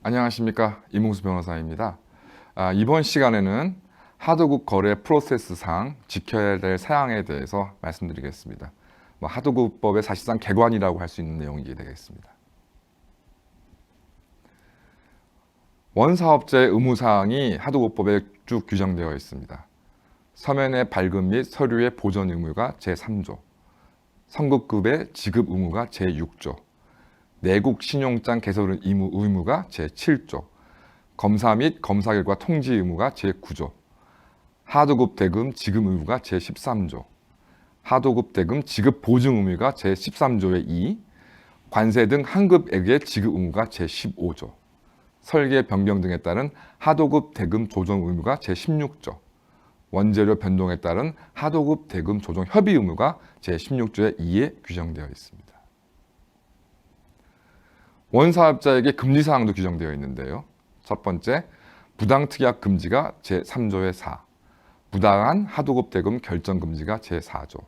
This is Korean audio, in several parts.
안녕하십니까, 이몽수 변호사입니다. 이번 시간에는 하도급 거래 프로세스상 지켜야 될 사항에 대해서 말씀드리겠습니다. 하도급법의 사실상 개관이라고 할 수 있는 내용이 되겠습니다. 원사업자의 의무사항이 하도급법에 쭉 규정되어 있습니다. 서면의 발급 및 서류의 보존 의무가 제3조, 선급급의 지급 의무가 제6조, 내국 신용장 개설 의무가 제7조, 검사 및 검사 결과 통지 의무가 제9조, 하도급 대금 지급 의무가 제13조, 하도급 대금 지급 보증 의무가 제13조의 2, 관세 등 환급액의 지급 의무가 제15조, 설계 변경 등에 따른 하도급 대금 조정 의무가 제16조, 원재료 변동에 따른 하도급 대금 조정 협의 의무가 제16조의 2에 규정되어 있습니다. 원사업자에게 금지사항도 규정되어 있는데요. 첫 번째, 부당특약 금지가 제3조의 4, 부당한 하도급 대금 결정 금지가 제4조,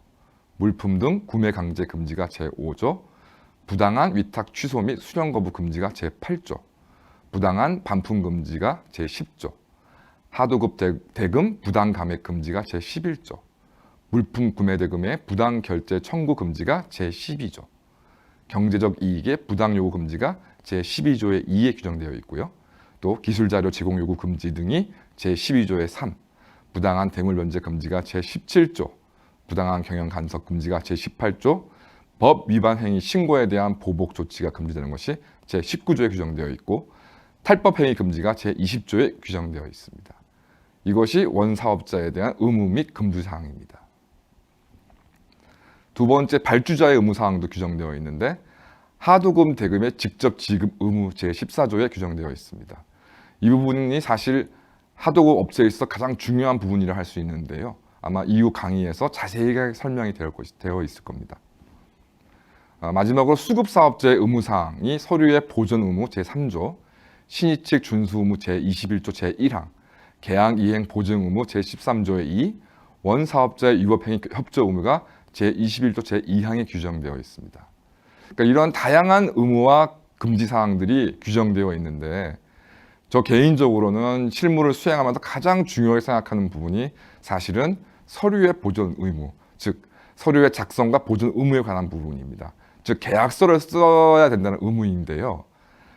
물품 등 구매 강제 금지가 제5조, 부당한 위탁 취소 및 수령 거부 금지가 제8조, 부당한 반품 금지가 제10조, 하도급 대금 부당 감액 금지가 제11조, 물품 구매 대금의 부당 결제 청구 금지가 제12조, 경제적 이익의 부당 요구 금지가 제12조의 2에 규정되어 있고요. 또 기술자료 제공 요구 금지 등이 제12조의 3, 부당한 대물 변제 금지가 제17조, 부당한 경영 간섭 금지가 제18조, 법 위반 행위 신고에 대한 보복 조치가 금지되는 것이 제19조에 규정되어 있고, 탈법 행위 금지가 제20조에 규정되어 있습니다. 이것이 원사업자에 대한 의무 및 금지 사항입니다. 두 번째, 발주자의 의무사항도 규정되어 있는데 하도급 대금의 직접 지급 의무 제14조에 규정되어 있습니다. 이 부분이 사실 하도급 업체에 있어 가장 중요한 부분이라 할 수 있는데요. 아마 이후 강의에서 자세하게 설명이 되어 있을 겁니다. 마지막으로 수급사업자의 의무사항이 서류의 보존 의무 제3조, 신의칙 준수 의무 제21조 제1항, 계약 이행 보증 의무 제13조의 2, 원사업자의 유업행위 협조 의무가 제21조 제2항에 규정되어 있습니다. 그러니까 이런 다양한 의무와 금지 사항들이 규정되어 있는데 저 개인적으로는 실무를 수행하면서 가장 중요하게 생각하는 부분이 사실은 서류의 보존 의무, 즉 서류의 작성과 보존 의무에 관한 부분입니다. 즉 계약서를 써야 된다는 의무인데요.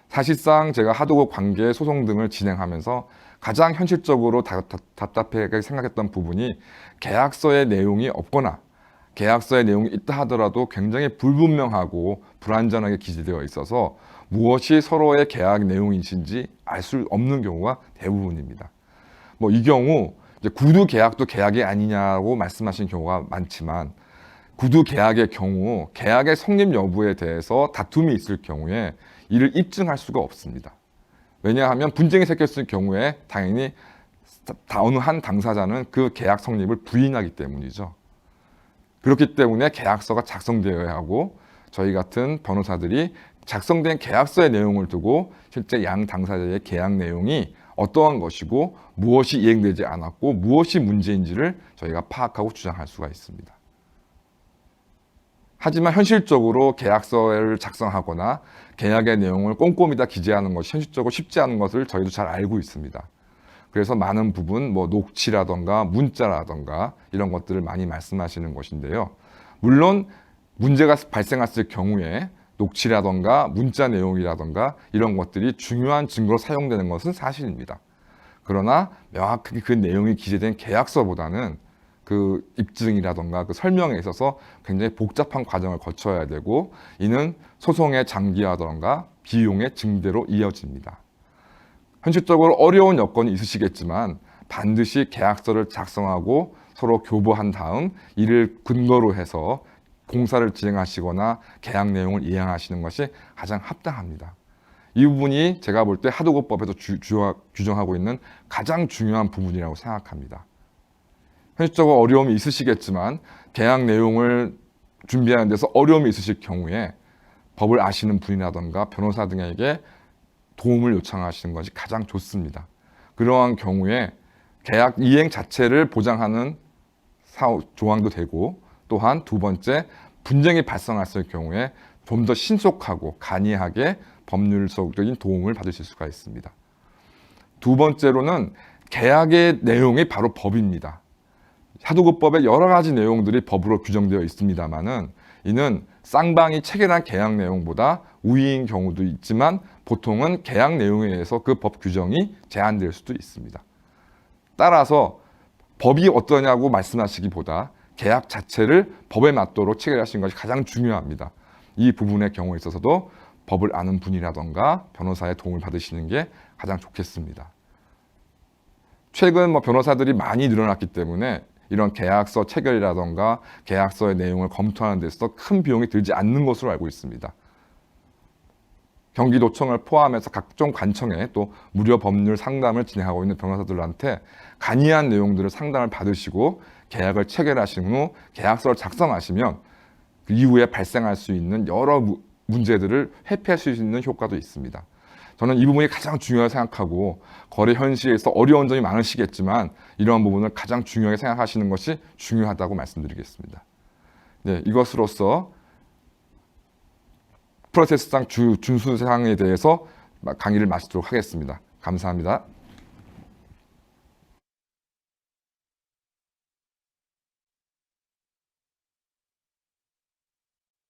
사실상 제가 하도급 관계 소송 등을 진행하면서 가장 현실적으로 답답하게 생각했던 부분이 계약서의 내용이 없거나 계약서의 내용이 있다 하더라도 굉장히 불분명하고 불완전하게 기재되어 있어서 무엇이 서로의 계약 내용이신지 알 수 없는 경우가 대부분입니다. 이 경우 이제 구두 계약도 계약이 아니냐고 말씀하신 경우가 많지만 구두 계약의 경우 계약의 성립 여부에 대해서 다툼이 있을 경우에 이를 입증할 수가 없습니다. 왜냐하면 분쟁이 생겼을 경우에 당연히 어느 한 당사자는 그 계약 성립을 부인하기 때문이죠. 그렇기 때문에 계약서가 작성되어야 하고 저희 같은 변호사들이 작성된 계약서의 내용을 두고 실제 양 당사자의 계약 내용이 어떠한 것이고 무엇이 이행되지 않았고 무엇이 문제인지를 저희가 파악하고 주장할 수가 있습니다. 하지만 현실적으로 계약서를 작성하거나 계약의 내용을 꼼꼼히 다 기재하는 것이 현실적으로 쉽지 않은 것을 저희도 잘 알고 있습니다. 그래서 많은 부분 녹취라던가 문자라던가 이런 것들을 많이 말씀하시는 것인데요. 물론 문제가 발생했을 경우에 녹취라던가 문자 내용이라던가 이런 것들이 중요한 증거로 사용되는 것은 사실입니다. 그러나 명확하게 그 내용이 기재된 계약서보다는 그 입증이라던가 그 설명에 있어서 굉장히 복잡한 과정을 거쳐야 되고 이는 소송의 장기화라던가 비용의 증대로 이어집니다. 현실적으로 어려운 여건이 있으시겠지만 반드시 계약서를 작성하고 서로 교부한 다음 이를 근거로 해서 공사를 진행하시거나 계약 내용을 이행하시는 것이 가장 합당합니다. 이 부분이 제가 볼 때 하도급법에서 규정하고 있는 가장 중요한 부분이라고 생각합니다. 현실적으로 어려움이 있으시겠지만 계약 내용을 준비하는 데서 어려움이 있으실 경우에 법을 아시는 분이라던가 변호사 등에게 도움을 요청하시는 것이 가장 좋습니다. 그러한 경우에 계약 이행 자체를 보장하는 조항도 되고 또한 두 번째 분쟁이 발생했을 경우에 좀 더 신속하고 간이하게 법률적인 도움을 받으실 수가 있습니다. 두 번째로는 계약의 내용이 바로 법입니다. 하도급법에 여러 가지 내용들이 법으로 규정되어 있습니다만은 이는 쌍방이 체결한 계약 내용보다 우위인 경우도 있지만 보통은 계약 내용에 의해서 그 법 규정이 제한될 수도 있습니다. 따라서 법이 어떠냐고 말씀하시기보다 계약 자체를 법에 맞도록 체결하시는 것이 가장 중요합니다. 이 부분의 경우에 있어서도 법을 아는 분이라던가 변호사의 도움을 받으시는 게 가장 좋겠습니다. 최근 변호사들이 많이 늘어났기 때문에 이런 계약서 체결이라던가 계약서의 내용을 검토하는 데서 큰 비용이 들지 않는 것으로 알고 있습니다. 경기도청을 포함해서 각종 관청에 또 무료 법률 상담을 진행하고 있는 변호사들한테 간이한 내용들을 상담을 받으시고 계약을 체결하신 후 계약서를 작성하시면 그 이후에 발생할 수 있는 여러 문제들을 회피할 수 있는 효과도 있습니다. 저는 이 부분이 가장 중요하게 생각하고 거래 현실에서 어려운 점이 많으시겠지만 이러한 부분을 가장 중요하게 생각하시는 것이 중요하다고 말씀드리겠습니다. 네, 이것으로서 프로세스상 준수 사항에 대해서 강의를 마치도록 하겠습니다. 감사합니다.